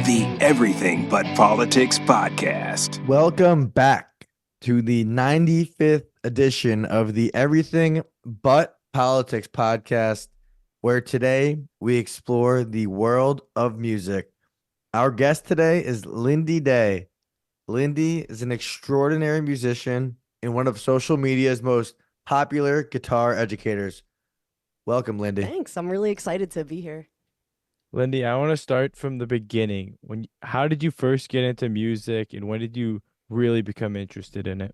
the Everything But Politics podcast. Welcome back to the 95th edition of the Everything But Politics podcast, where today we explore the world of music. Our guest today is Lindy Day. Lindy is an extraordinary musician and one of social media's most popular guitar educators. Welcome, Lindy. Thanks. I'm really excited to be here. Lindy, I want to start from the beginning. How did you first get into music, and when did you really become interested in it?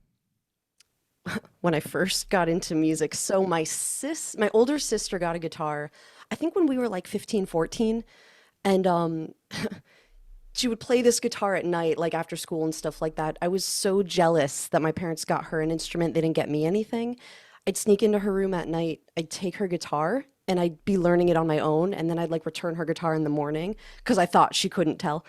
When I first got into music, so my older sister got a guitar, I think when we were like 15, 14, and she would play this guitar at night, like after school and stuff like that. I was so jealous that my parents got her an instrument. They didn't get me anything. I'd sneak into her room at night. I'd take her guitar and I'd be learning it on my own. And then I'd like return her guitar in the morning because I thought she couldn't tell.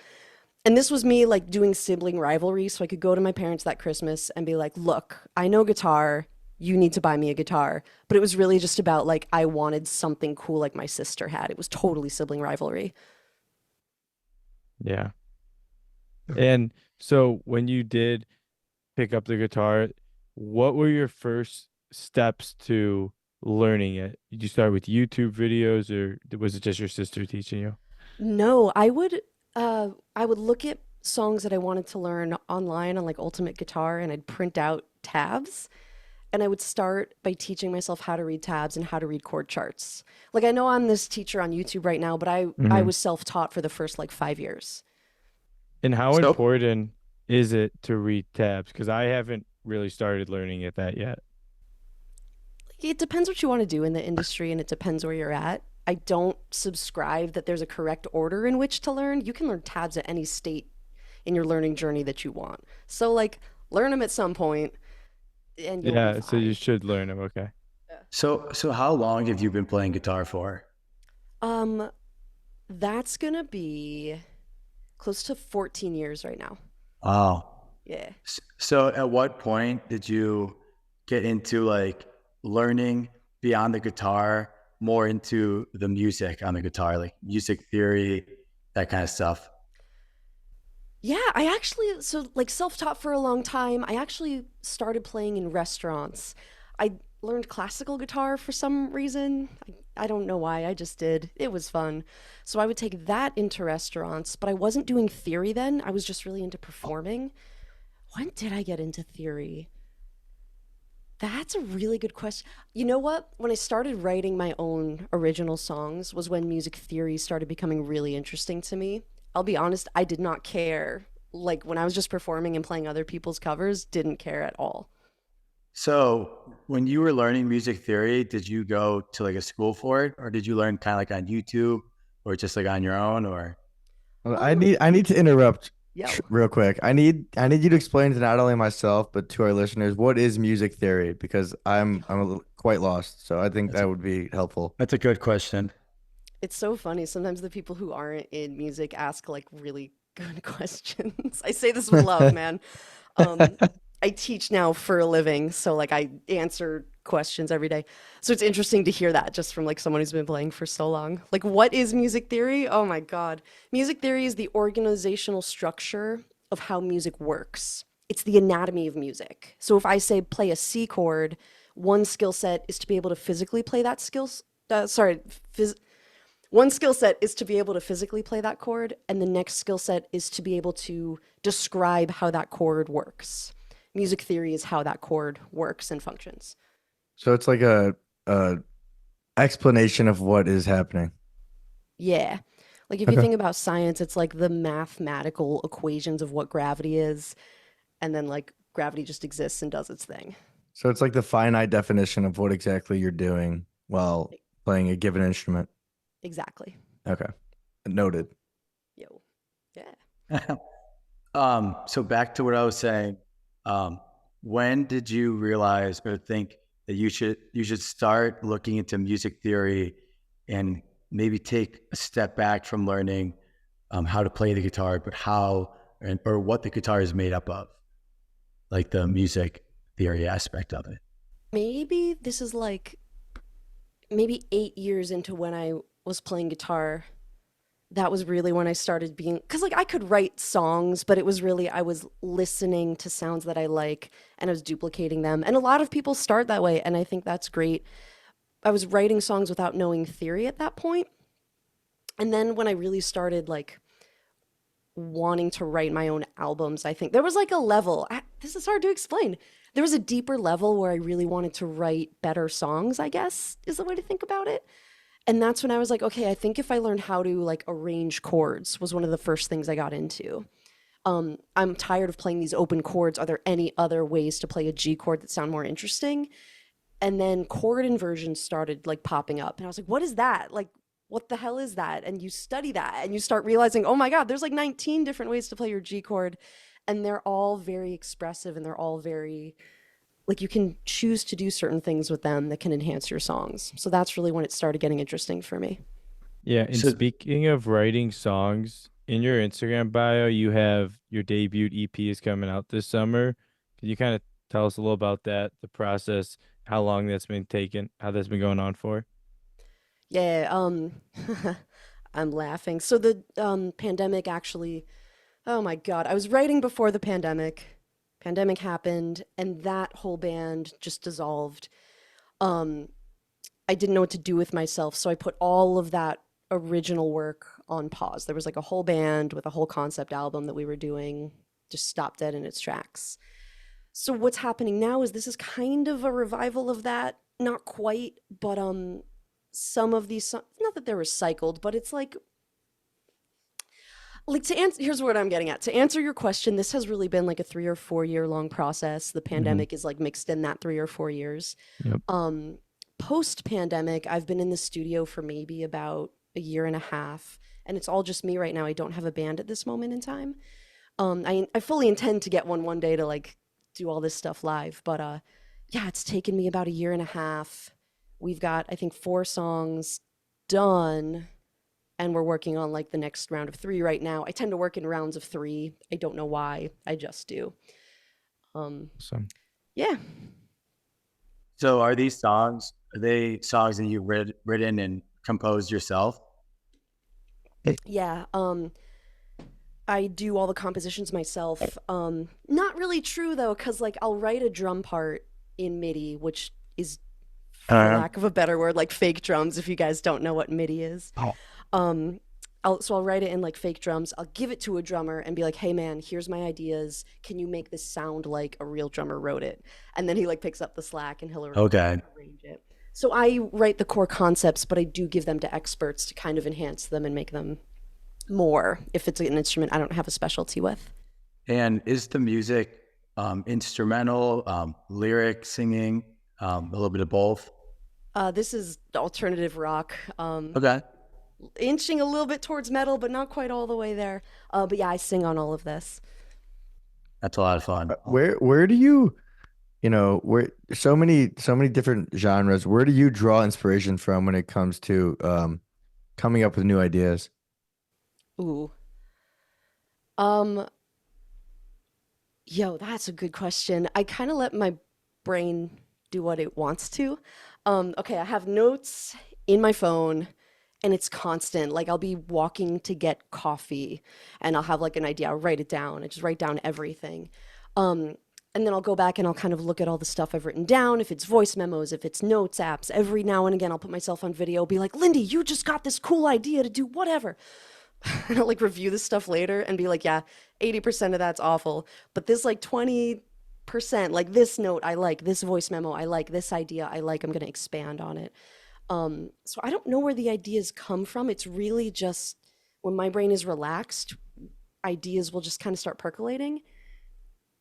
And this was me like doing sibling rivalry. So I could go to my parents that Christmas and be like, look, I know guitar. You need to buy me a guitar. But it was really just about like, I wanted something cool like my sister had. It was totally sibling rivalry. Yeah. And so when you did pick up the guitar, what were your first steps to learning it? Did you start with YouTube videos, or was it just your sister teaching you? No, I would look at songs that I wanted to learn online on like Ultimate Guitar, and I'd print out tabs, and I would start by teaching myself how to read tabs and how to read chord charts. Like I know I'm this teacher on YouTube right now, but I was self-taught for the first like 5 years. And how important is it to read tabs? Because I haven't really started learning it that yet. It depends what you want to do in the industry, and it depends where you're at. I don't subscribe that there's a correct order in which to learn. You can learn tabs at any state in your learning journey that you want. So like learn them at some point and you'll be so fine. you should learn them. Okay. So how long have you been playing guitar for? That's gonna be close to 14 years right now. Wow. Yeah. So at what point did you get into like learning beyond the guitar, more into the music on the guitar, like music theory, that kind of stuff? Yeah, I actually, so like self-taught for a long time. I actually started playing in restaurants. I learned classical guitar for some reason. I don't know why, I just did. It was fun. So I would take that into restaurants, but I wasn't doing theory then. I was just really into performing. When did I get into theory? That's a really good question. You know what? When I started writing my own original songs was when music theory started becoming really interesting to me. I'll be honest, I did not care. Like when I was just performing and playing other people's covers, didn't care at all. So when you were learning music theory, did you go to like a school for it, or did you learn kind of like on YouTube or just like on your own? Or I need to interrupt Yeah. real quick. I need you to explain to not only myself but to our listeners what is music theory, because I'm quite lost. So I think that would be helpful. that's a good question. It's so funny. Sometimes the people who aren't in music ask like really good questions. I say this with love, man. I teach now for a living, so like I answer questions every day. So it's interesting to hear that just from like someone who's been playing for so long. Like, what is music theory? Oh my God. Music theory is the organizational structure of how music works. It's the anatomy of music. So if I say play a C chord, one skill set is to be able to physically play that one skill set is to be able to physically play that chord, and the next skill set is to be able to describe how that chord works. Music theory is how that chord works and functions. So it's like a explanation of what is happening. Yeah. Like if you think about science, it's like the mathematical equations of what gravity is, and then like gravity just exists and does its thing. So it's like the finite definition of what exactly you're doing while playing a given instrument. Exactly. Okay. Noted. Yo. Yeah. So back to what I was saying, when did you realize or think that you should start looking into music theory and maybe take a step back from learning how to play the guitar, but or what the guitar is made up of, like the music theory aspect of it? Maybe this is like maybe 8 years into when I was playing guitar. that was really when I started being, because like I could write songs, but it was really, I was listening to sounds that I like and I was duplicating them. And a lot of people start that way, and I think that's great. I was writing songs without knowing theory at that point. And then when I really started like wanting to write my own albums, I think there was like a level, this is hard to explain. There was a deeper level where I really wanted to write better songs, I guess, is the way to think about it. And that's when I was like, okay, I think if I learned how to like arrange chords was one of the first things I got into. I'm tired of playing these open chords. Are there any other ways to play a G chord that sound more interesting? And then chord inversions started like popping up. And I was like, what is that? Like, what the hell is that? And you study that and you start realizing, oh my God, there's like 19 different ways to play your G chord. And they're all very expressive and they're all very, like you can choose to do certain things with them that can enhance your songs. So that's really when it started getting interesting for me. Yeah, and So- speaking of writing songs, in your Instagram bio, you have your debut EP is coming out this summer. Can you kind of tell us a little about that, the process, how long that's been taken, how that's been going on for? Yeah, I'm laughing. So the pandemic actually, oh my God, I was writing before the pandemic. Pandemic happened and that whole band just dissolved. I didn't know what to do with myself, so I put all of that original work on pause. There was like a whole band with a whole concept album that we were doing, just stopped dead in its tracks. So what's happening now is this is kind of a revival of that, not quite, but some of these not that they're recycled, but it's like to answer, here's what I'm getting at. To answer your question, this has really been like a 3 or 4 year long process. The pandemic is like mixed in that 3 or 4 years. Yep. Post pandemic, I've been in the studio for maybe about a year and a half, and it's all just me right now. I don't have a band at this moment in time. I fully intend to get one day to like do all this stuff live, but yeah, it's taken me about a year and a half. We've got, I think, 4 songs done, and we're working on like the next round of 3 right now. I tend to work in rounds of 3. I don't know why. I just do. So Yeah. So are these songs, are they songs that you've written and composed yourself? Yeah. I do all the compositions myself. Not really true though, because like I'll write a drum part in MIDI, which is, for lack of a better word, like fake drums. If you guys don't know what MIDI is, I'll write it in like fake drums. I'll give it to a drummer and be like, "Hey man, here's my ideas. Can you make this sound like a real drummer wrote it?" And then he like picks up the slack and he'll Okay. arrange it. So I write the core concepts, but I do give them to experts to kind of enhance them and make them more if it's an instrument I don't have a specialty with. And is the music instrumental, lyric, singing, a little bit of both? This is alternative rock. Okay. Inching a little bit towards metal, but not quite all the way there. But yeah, I sing on all of this. That's a lot of fun. Where do you, where so many different genres, where do you draw inspiration from when it comes to coming up with new ideas? Ooh. Yo, that's a good question. I kind of let my brain do what it wants to. Okay, I have notes in my phone and it's constant. Like I'll be walking to get coffee and I'll have like an idea. I'll write it down. I just write down everything. And then I'll go back and I'll kind of look at all the stuff I've written down. If it's voice memos, if it's notes apps, every now and again, I'll put myself on video, be like, Lindy, you just got this cool idea to do whatever. And I'll like review this stuff later and be like, yeah, 80% of that's awful. But this like 20%, like this note I like, this voice memo I like, this idea I like, I'm going to expand on it. So I don't know where the ideas come from. It's really just when my brain is relaxed, ideas will just kind of start percolating.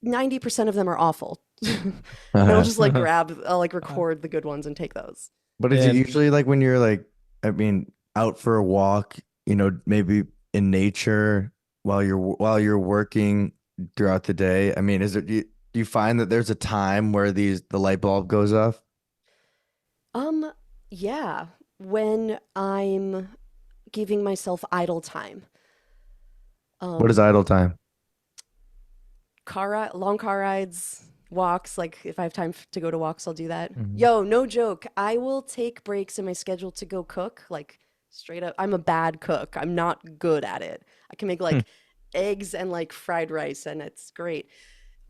90% of them are awful. And I'll just like I'll like record the good ones and take those. But is it And- usually like when you're like, out for a walk, maybe in nature while you're working throughout the day? Do you find that there's a time where the light bulb goes off? Yeah, when I'm giving myself idle time. What is idle time? Long car rides, walks. Like if I have time to go to walks, I'll do that. Mhm. Yo, no joke. I will take breaks in my schedule to go cook, like Straight up. I'm a bad cook. I'm not good at it. I can make like eggs and like fried rice and it's great.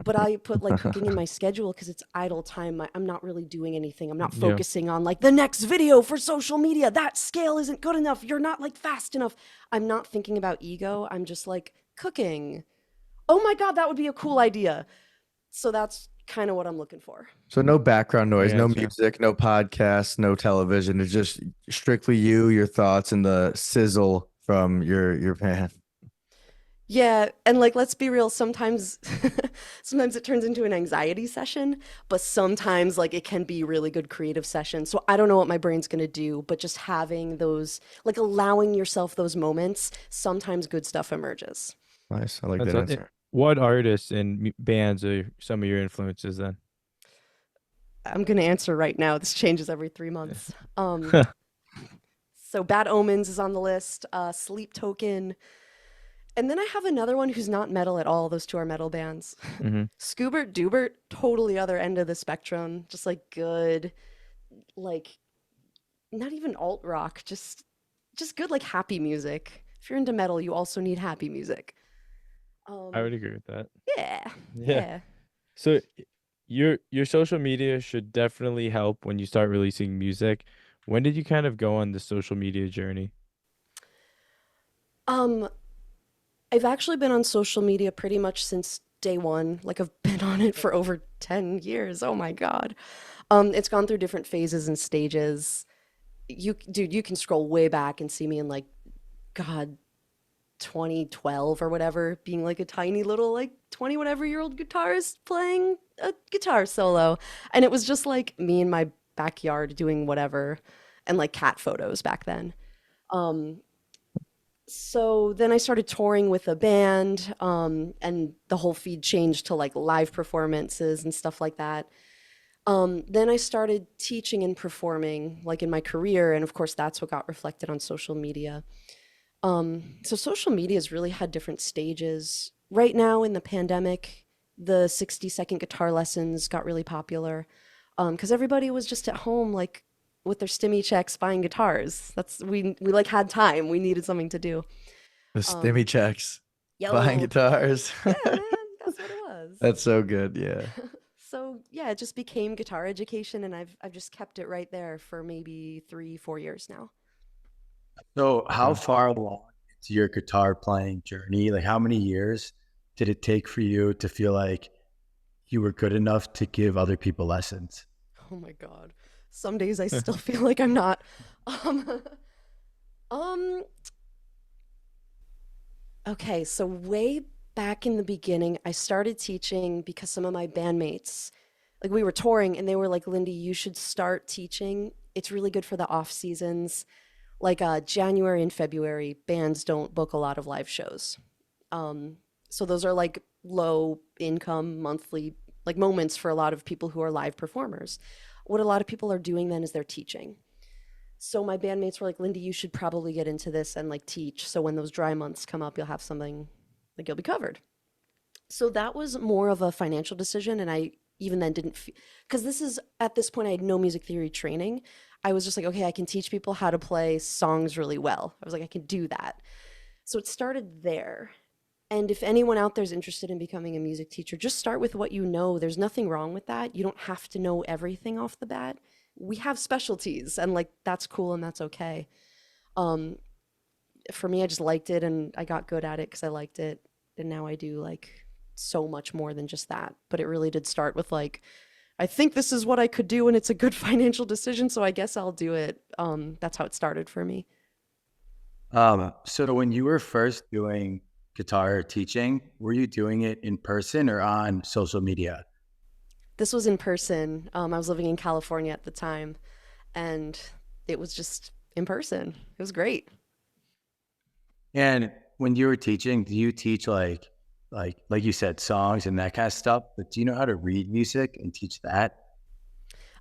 But I put like cooking in my schedule because it's idle time. I'm not really doing anything. I'm not Yeah. focusing on like the next video for social media. That scale isn't good enough. You're not like fast enough. I'm not thinking about ego. I'm just like cooking. Oh my God, that would be a cool idea. So that's kind of what I'm looking for. So no background noise, no gotcha. music, no podcast, no television. It's just strictly you, your thoughts, and the sizzle from your pan. Yeah, and like let's be real, sometimes sometimes it turns into an anxiety session, but sometimes like it can be really good creative session. So I don't know what my brain's going to do, but just having those like allowing yourself those moments, sometimes good stuff emerges. Nice. I like That's that a- answer. What artists and bands are some of your influences then? I'm going to answer right now. This changes every 3 months. So Bad Omens is on the list, Sleep Token, and then I have another one who's not metal at all. Those two are metal bands. Mm-hmm. Scoobert Dubert, totally other end of the spectrum. Just like good, like not even alt rock, just good like happy music. If you're into metal, you also need happy music. I would agree with that. Yeah, Yeah. yeah. So your social media should definitely help when you start releasing music. When did you kind of go on the social media journey? Um, I've actually been on social media pretty much since day one. Like I've been on it for over 10 years. Oh my God. It's gone through different phases and stages. Dude, you can scroll way back and see me in like, God, 2012 or whatever, being like a tiny little like 20 whatever year old guitarist playing a guitar solo. And it was just like me in my backyard doing whatever and like cat photos back then. Um, so then I started touring with a band, and the whole feed changed to like live performances and stuff like that. Then I started teaching and performing like in my career, and of course that's what got reflected on social media. So social media has really had different stages. Right now in the pandemic, the 60-second guitar lessons got really popular because everybody was just at home, like with their stimmy checks buying guitars. We like had time. We needed something to do. The stimmy checks, buying Yo, guitars. yeah, man, that's what it was. That's so good. Yeah. So yeah, it just became guitar education, and I've just kept it right there for maybe 3, 4 years now. So how Okay. far along into your guitar playing journey, like how many years did it take for you to feel like you were good enough to give other people lessons? Oh my God. Some days I still feel like I'm not. Um, um, okay, so way back in the beginning, I started teaching because some of my bandmates, like we were touring and they were like, Lindy, you should start teaching. It's really good for the off seasons. Like January and February, bands don't book a lot of live shows. So those are like low income monthly like moments for a lot of people who are live performers. What a lot of people are doing then is they're teaching. So my bandmates were like, Lindy, you should probably get into this and like teach. So when those dry months come up, you'll have something like you'll be covered. So that was more of a financial decision. And I even then didn't, because this is at this point, I had no music theory training. I was just like, okay, I can teach people how to play songs really well. I was like, I can do that. So it started there. And if anyone out there is interested in becoming a music teacher, just start with what you know. There's nothing wrong with that. You don't have to know everything off the bat. We have specialties, and like that's cool and that's okay. Um, for me, I just liked it and I got good at it because I liked it. And now I do like so much more than just that. But it really did start with like, I think this is what I could do and it's a good financial decision, so I guess I'll do it. That's how it started for me. So when you were first doing guitar teaching, were you doing it in person or on social media? This was in person. I was living in California at the time, and it was just in person. It was great. And when you were teaching, do you teach like you said, songs and that kind of stuff? But do you know how to read music and teach that?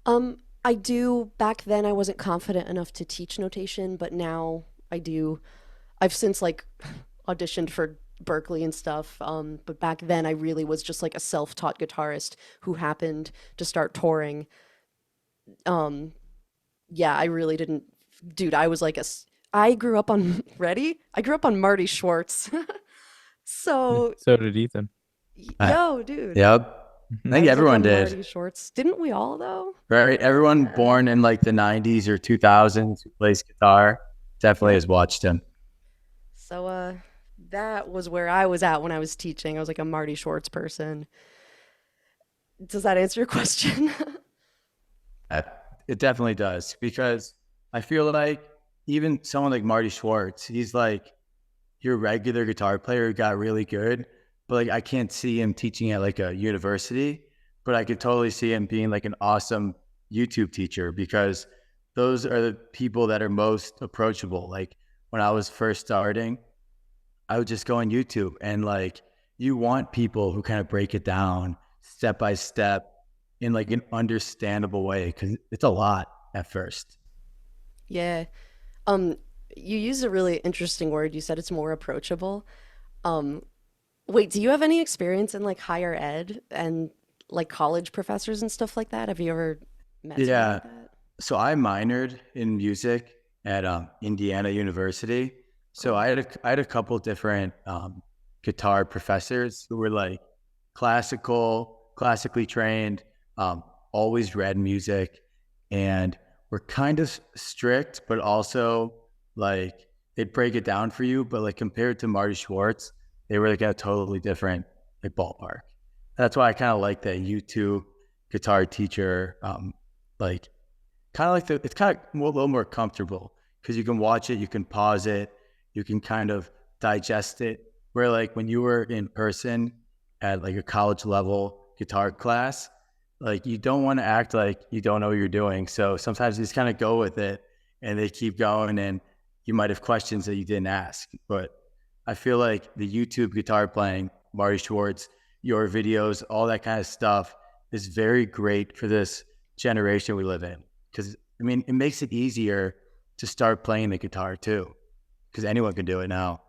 I do. Back then, I wasn't confident enough to teach notation, but now I do. I've since like auditioned for Berkeley and stuff. But back then, I really was just like a self-taught guitarist who happened to start touring. Yeah, I really didn't. Dude, I was like I grew up on ready? I grew up on Marty Schwartz. So, So did Ethan. Uh, yo, dude, yep. I I think was like a everyone did. Marty Schwartz. Didn't we all though? Right? Everyone Yeah. born in like the 90s or 2000s who plays guitar definitely Yep. has watched him. So, that was where I was at when I was teaching. I was like a Marty Schwartz person. Does that answer your question? Uh, It definitely does because I feel like even someone like Marty Schwartz, he's like your regular guitar player who got really good, but like I can't see him teaching at like a university, but I could totally see him being like an awesome YouTube teacher because those are the people that are most approachable. Like when I was first starting, I would just go on YouTube and like you want people who kind of break it down step by step in like an understandable way because it's a lot at first. Yeah. Um, you used a really interesting word. You said it's more approachable. Um, Wait, do you have any experience in like higher ed and like college professors and stuff like that? Have you ever met someone Yeah. like that? So I minored in music at Indiana University. So Cool. I had a couple different guitar professors who were like classically trained, always read music, and were kind of strict, but also like they'd break it down for you. But like compared to Marty Schwartz, they were like at a totally different like ballpark. That's why I kind of like that YouTube guitar teacher, like kind of like it's kind of a little more comfortable because you can watch it, you can pause it, you can kind of digest it. Where like when you were in person at like a college level guitar class, like you don't want to act like you don't know what you're doing. So sometimes you just kind of go with it and they keep going and you might have questions that you didn't ask. But I feel like the YouTube guitar playing, Marty Schwartz, your videos, all that kind of stuff is very great for this generation we live in. Because I mean, it makes it easier to start playing the guitar too, because anyone can do it now.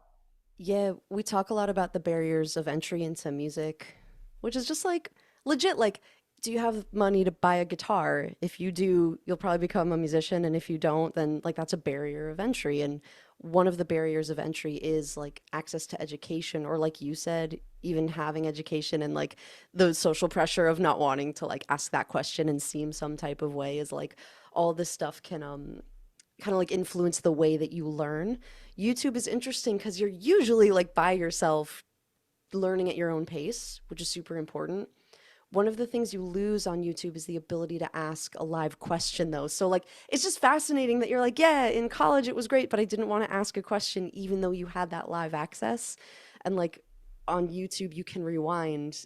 Yeah, we talk a lot about the barriers of entry into music, which is just like legit. Like, do you have money to buy a guitar? If you do, you'll probably become a musician. And if you don't, then like that's a barrier of entry. And one of the barriers of entry is like access to education, or like you said, even having education and like the social pressure of not wanting to like ask that question and seem some type of way is like all this stuff can kind of like influence the way that you learn. YouTube is interesting because you're usually like by yourself learning at your own pace, which is super important. One of the things you lose on YouTube is the ability to ask a live question, though. So, like, it's just fascinating that you're like, yeah, in college it was great, but I didn't want to ask a question even though you had that live access. And, like, on YouTube, you can rewind,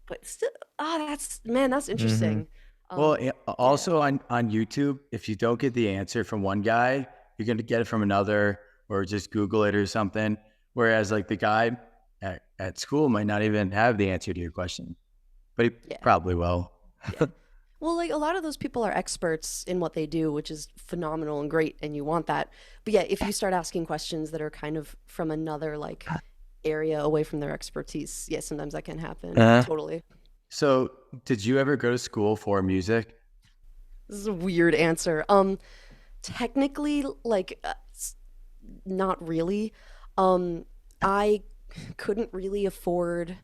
but still, that's, man, that's Mm-hmm. interesting. Well, Um, yeah. also on YouTube, if you don't get the answer from one guy, you're going to get it from another, or just Google it or something. Whereas like the guy at school might not even have the answer to your question, but he Yeah. probably will. Yeah. Well, like a lot of those people are experts in what they do, which is phenomenal and great, and you want that. But yeah, if you start asking questions that are kind of from another like area away from their expertise, yeah, sometimes that can happen. Uh, Totally. so, did you ever go to school for music? This is a weird answer. Technically, like, not really. I couldn't really afford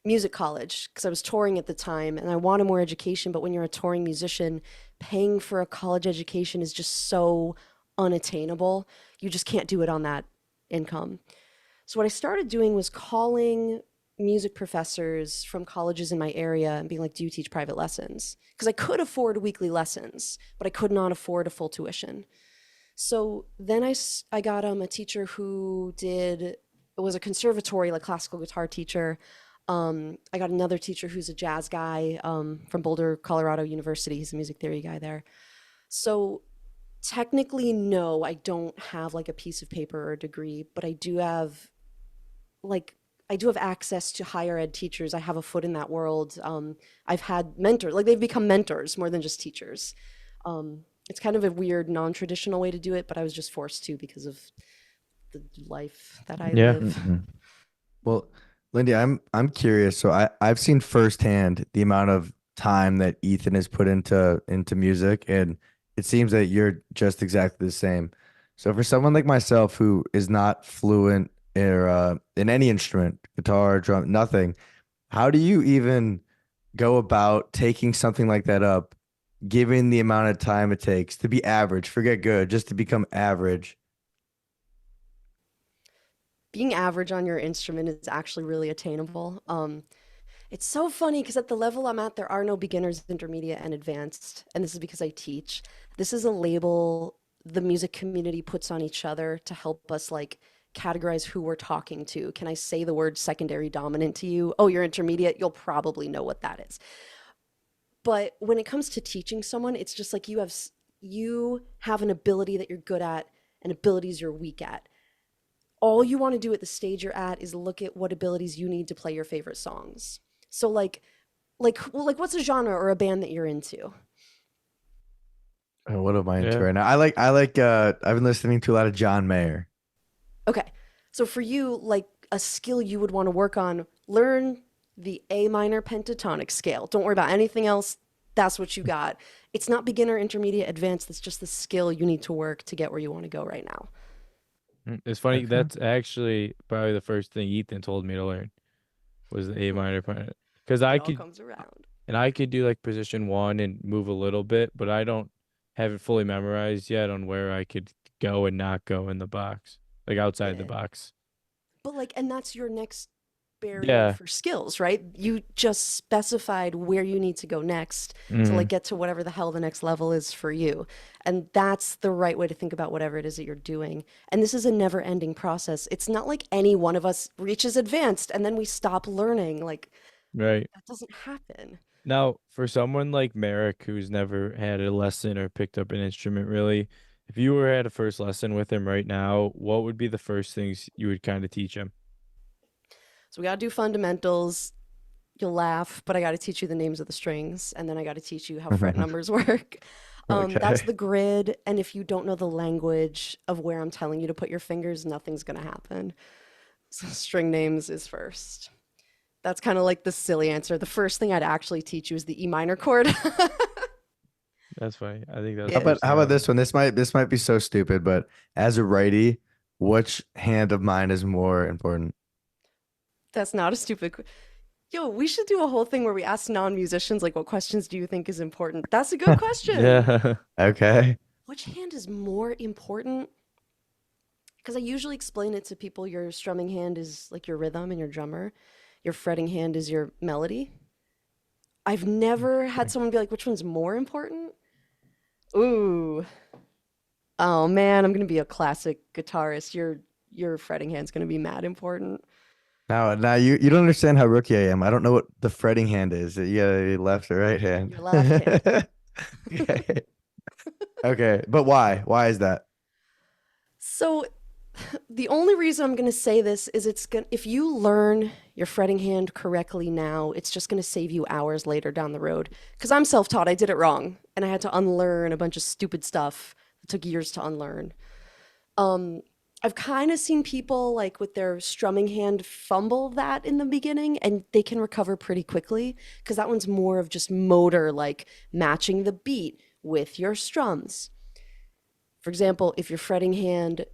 music college because I was touring at the time and I wanted more education. But when you're a touring musician, paying for a college education is just so unattainable. You just can't do it on that income. So what I started doing was calling music professors from colleges in my area and being like, "Do you teach private lessons?" Because I could afford weekly lessons, but I could not afford a full tuition. So then I got a teacher who did was a conservatory like classical guitar teacher. I got another teacher who's a jazz guy from Boulder, Colorado University. He's a music theory guy there. So technically, no, I don't have like a piece of paper or a degree, but like I do have access to higher ed teachers. I have a foot in that world. I've had mentors, like they've become mentors more than just teachers. It's kind of a weird, non-traditional way to do it, but I was just forced to because of the life that I Yeah. live. Mhm. Well, Lindy, I'm curious. So I've seen firsthand the amount of time that Ethan has put into music, and it seems that you're just exactly the same. So for someone like myself who is not fluent in any instrument, guitar, drum, nothing, how do you even go about taking something like that up, given the amount of time it takes to be average, forget good, just to become average? Being average on your instrument is actually really attainable. It's so funny because at the level I'm at, there are no beginners, intermediate, and advanced. And this is because I teach. This is a label the music community puts on each other to help us like categorize who we're talking to. Can I say the word secondary dominant to you? Oh, you're intermediate. You'll probably know what that is. But when it comes to teaching someone, it's just like you have an ability that you're good at and abilities you're weak at. All you want to do at the stage you're at is look at what abilities you need to play your favorite songs. So like what's a genre or a band that you're into? Oh, what am I into Yeah. right now? I've been listening to a lot of John Mayer. Okay. So for you, like a skill you would want to work on, learn the A minor pentatonic scale. Don't worry about anything else. That's what you got. It's not beginner, intermediate, advanced. It's just the skill you need to work to get where you want to go right now. It's funny. Okay. That's actually probably the first thing Ethan told me to learn was the A minor part. Because I It all could, comes around. and I could do like position one and move a little bit, but I don't have it fully memorized yet on where I could go and not go in the box, like outside the Yeah. box. But like, and that's your next barrier Yeah. for skills, right? You just specified where you need to go next to Mhm. like get to whatever the hell the next level is for you. And that's the right way to think about whatever it is that you're doing. And this is a never ending process. It's not like any one of us reaches advanced and then we stop learning. Like Right. that doesn't happen. Now, for someone like Merrick who's never had a lesson or picked up an instrument really, if you were at a first lesson with him right now, what would be the first things you would kind of teach him? So we got to do fundamentals. You'll laugh, but I got to teach you the names of the strings and then I got to teach you how fret numbers work. That's Okay. the grid. And if you don't know the language of where I'm telling you to put your fingers, nothing's going to happen. So string names is first. That's kind of like the silly answer. The first thing I'd actually teach you is the E minor chord. That's funny. I think that's Yeah. the first How thing I about would- this one? This might be so stupid, but as a righty, which hand of mine is more important? That's not a stupid. Yo, we should do a whole thing where we ask non-musicians like, what questions do you think is important? That's a good question. Yeah. Okay. Which hand is more important? Because I usually explain it to people. Your strumming hand is like your rhythm and your drummer. Your fretting hand is your melody. I've never had someone be like, which one's more important? Ooh. Oh man, I'm gonna be a classic guitarist. Your fretting hand's gonna be mad important. Now you don't understand how rookie I am. I don't know what the fretting hand is. You got a left or right hand. Your left hand. Okay. Okay, but why? Why is that? So the only reason I'm gonna say this is if you learn your fretting hand correctly now, it's just gonna save you hours later down the road. Because I'm self-taught, I did it wrong, and I had to unlearn a bunch of stupid stuff that took years to unlearn. I've kind of seen people like with their strumming hand fumble that in the beginning and they can recover pretty quickly because that one's more of just motor, like matching the beat with your strums. For example, if your fretting hand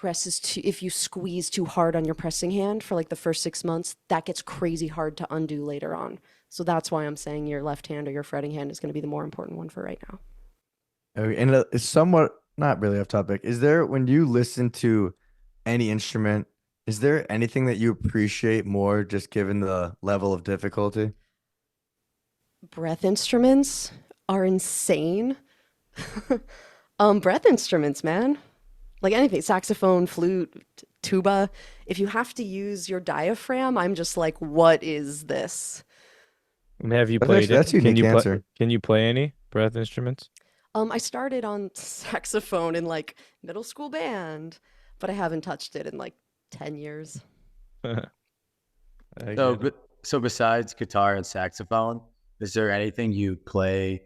if you squeeze too hard on your pressing hand for like the first 6 months, that gets crazy hard to undo later on. So that's why I'm saying your left hand or your fretting hand is going to be the more important one for right now. Okay, and it's somewhat not really off topic. Is there, when you listen to any instrument, is there anything that you appreciate more just given the level of difficulty? Breath instruments are insane. Breath instruments, man. Like anything, saxophone, flute, tuba. If you have to use your diaphragm, I'm just like, what is this? And have you That's played actually, it? that's a unique answer. Can you play any breath instruments? I started on saxophone in like middle school band, but I haven't touched it in like 10 years. I So, get it. so besides guitar and saxophone, is there anything you play,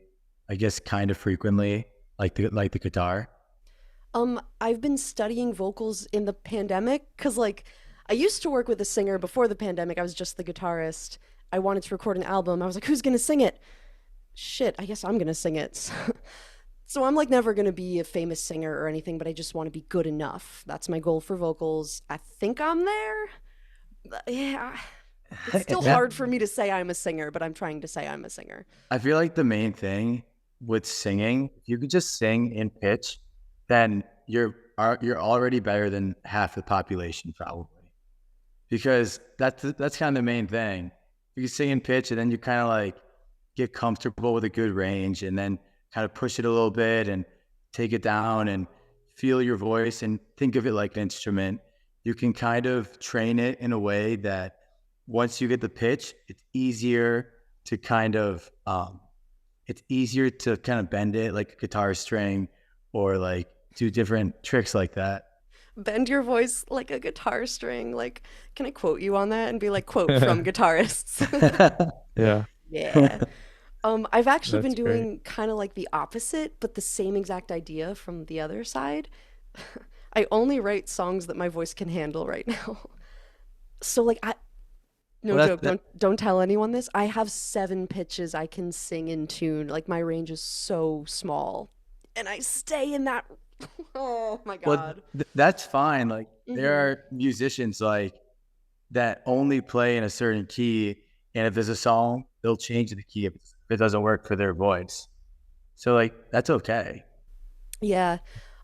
I guess, kind of frequently, like the guitar? I've been studying vocals in the pandemic because like I used to work with a singer before the pandemic. I was just the guitarist. I wanted to record an album. I was like, who's gonna sing it? Shit, I guess I'm gonna sing it. So I'm like never going to be a famous singer or anything, but I just want to be good enough. That's my goal for vocals. I think I'm there. Yeah. It's still Yeah. hard for me to say I'm a singer, but I'm trying to say I'm a singer. I feel like the main thing with singing, if you could just sing in pitch, then you're already better than half the population probably. Because that's kind of the main thing. You can sing in pitch, and then you kind of like get comfortable with a good range, and then kind of push it a little bit and take it down and feel your voice and think of it like an instrument. You can kind of train it in a way that once you get the pitch, it's easier to kind of bend it like a guitar string, or like do different tricks like that. Bend your voice like a guitar string. Like, can I quote you on that and be like, quote from Guitarists? Yeah. Yeah. I've actually been That's great. doing kind of like the opposite, but the same exact idea from the other side. I only write songs that my voice can handle right now. So like no Well, joke, don't tell anyone this. I have 7 pitches I can sing in tune. Like my range is so small. And I stay in that. Oh my Well, God. that's fine. Like there Mhm. are musicians like that only play in a certain key, and if there's a song, they'll change the key if it doesn't work for their voice. So like that's okay. Yeah.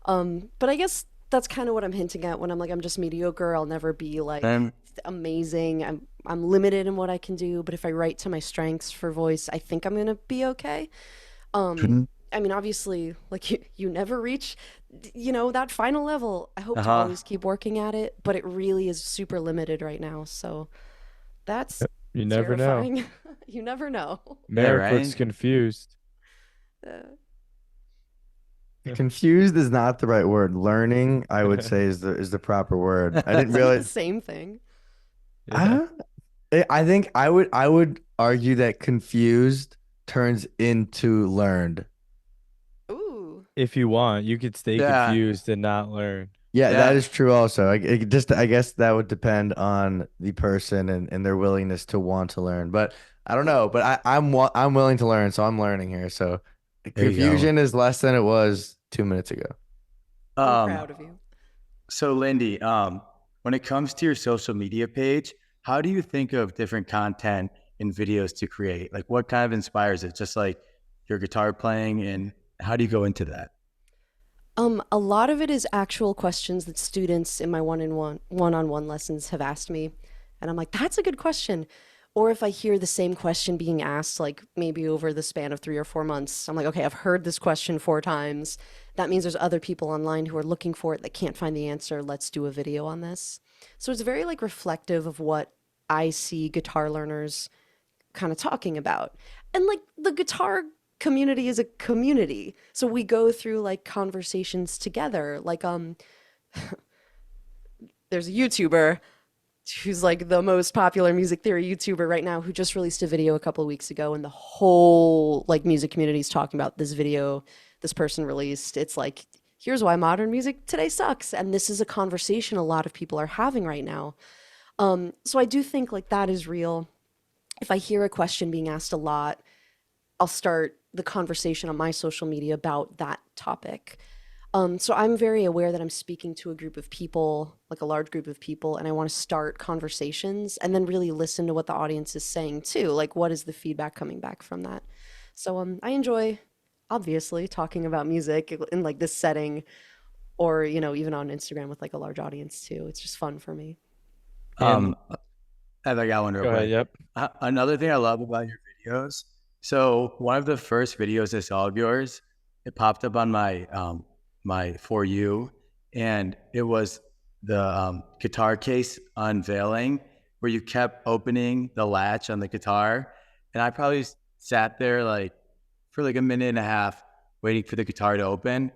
But I guess that's kind of what I'm hinting at when I'm like I'm just mediocre. I'll never be like And amazing. I'm limited in what I can do, but if I write to my strengths for voice, I think I'm gonna be okay. Um, I mean, obviously, like you never reach, that final level. I hope to uh-huh. always keep working at it, but it really is super limited right now. So that's You never know. terrifying. You never know. Merrick looks right? confused. Uh, Confused is not the right word. Learning, I would say, is the proper word. I didn't isn't it the realize. same thing? Yeah. I think I would argue that confused turns into learned. Ooh. If you want, you could stay Yeah. confused and not learn. Yeah, that Yeah. is true also. I guess that would depend on the person and their willingness to want to learn. But I don't know. But I'm willing to learn, so I'm learning here. So There you go. confusion is less than it was 2 minutes ago. I'm Um, proud of you. so Lindy, when it comes to your social media page, how do you think of different content and videos to create? Like what kind of inspires it? Just like your guitar playing, and how do you go into that? A lot of it is actual questions that students in my one-on-one lessons have asked me. And I'm like, that's a good question. Or if I hear the same question being asked, like maybe over the span of 3 or 4 months, I'm like, okay, I've heard this question 4 times. That means there's other people online who are looking for it that can't find the answer. Let's do a video on this. So it's very like reflective of what I see guitar learners kind of talking about. And like the guitar community is a community. So we go through like conversations together. Like there's a YouTuber who's like the most popular music theory YouTuber right now who just released a video a couple of weeks ago, and the whole like music community is talking about this video this person released. It's like, here's why modern music today sucks. And this is a conversation a lot of people are having right now. So I do think like that is real. If I hear a question being asked a lot, I'll start the conversation on my social media about that topic. So I'm very aware that I'm speaking to a group of people, like a large group of people, and I want to start conversations and then really listen to what the audience is saying too. Like, what is the feedback coming back from that? So I enjoy, obviously, talking about music in like this setting, or even on Instagram with like a large audience too. It's just fun for me. And I got one real go ahead. quick. Yep. Another thing I love about your videos. So one of the first videos I saw of yours, it popped up on my For You, and it was the guitar case unveiling, where you kept opening the latch on the guitar, and I probably sat there like for like a minute and a half waiting for the guitar to open.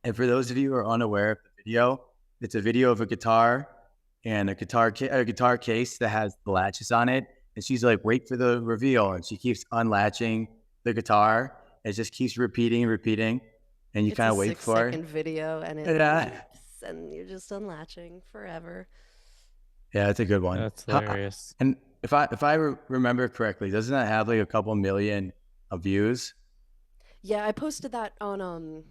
And for those of you who are unaware of the video, it's a video of a guitar and a guitar case that has the latches on it. And she's like, wait for the reveal. And she keeps unlatching the guitar. It just keeps repeating and repeating. And you It's kind a of wait for it. 6-second video, and it Yeah. loops, and you're just unlatching forever. Yeah, it's a good one. That's hilarious. And if I remember correctly, doesn't that have like a couple million of views? Yeah, I posted that on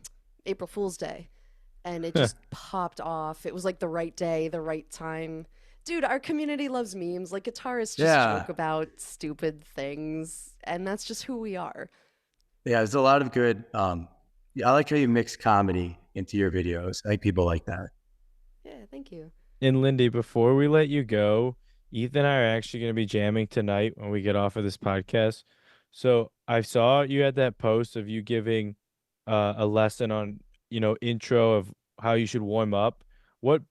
April Fool's Day, and it just popped off. It was like the right day, the right time. Dude, our community loves memes. Like guitarists just Yeah. joke about stupid things, and that's just who we are. Yeah, there's a lot of good. Yeah, I like how you mix comedy into your videos. I like people like that. Yeah, thank you. And Lindy, before we let you go, Ethan and I are actually going to be jamming tonight when we get off of this podcast. So I saw you had that post of you giving a lesson on, intro of how you should warm up. What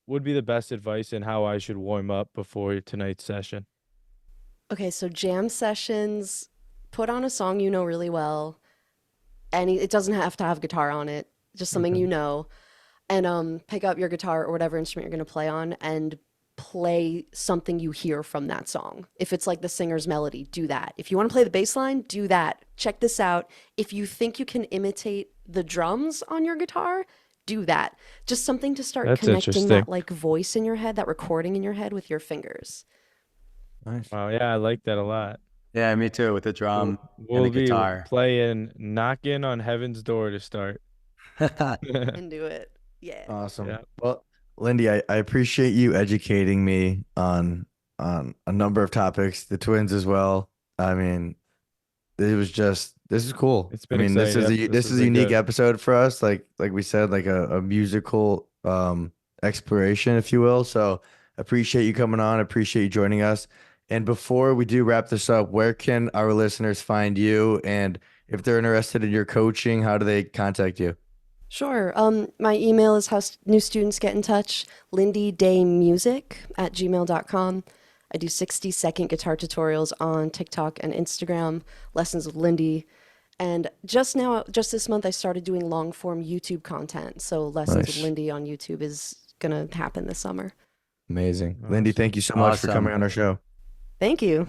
would be the best advice in how I should warm up before tonight's session? Okay, so jam sessions, put on a song you know really well. It doesn't have to have guitar on it, just something Okay. you know. And pick up your guitar or whatever instrument you're going to play on and play something you hear from that song. If it's like the singer's melody, do that. If you want to play the bass line, do that. Check this out. If you think you can imitate the drums on your guitar, do that. Just something to start That's connecting interesting. that like voice in your head, that recording in your head with your fingers. Nice. Wow, yeah, I like that a lot. Yeah, me too. With the drum and the We'll be guitar. playing Knocking on Heaven's Door to start. And do it. Yeah. Awesome. Yeah. Well, Lindy, I appreciate you educating me on a number of topics, the twins as well. I mean, this is cool. It's I been mean, this exciting. is Yep, this this is is a a unique good- episode for us, like we said, like a musical exploration, if you will. So appreciate you coming on, appreciate you joining us. And before we do wrap this up, where can our listeners find you? And if they're interested in your coaching, how do they contact you? Sure. My email is how new students get in touch, lindydaymusic@gmail.com. I do 60-second guitar tutorials on TikTok and Instagram, lessons with Lindy. And just this month, I started doing long form YouTube content. So lessons with Nice. Lindy on YouTube is going to happen this summer. Amazing. Lindy, thank you so much for coming Awesome. on our show. Thank you.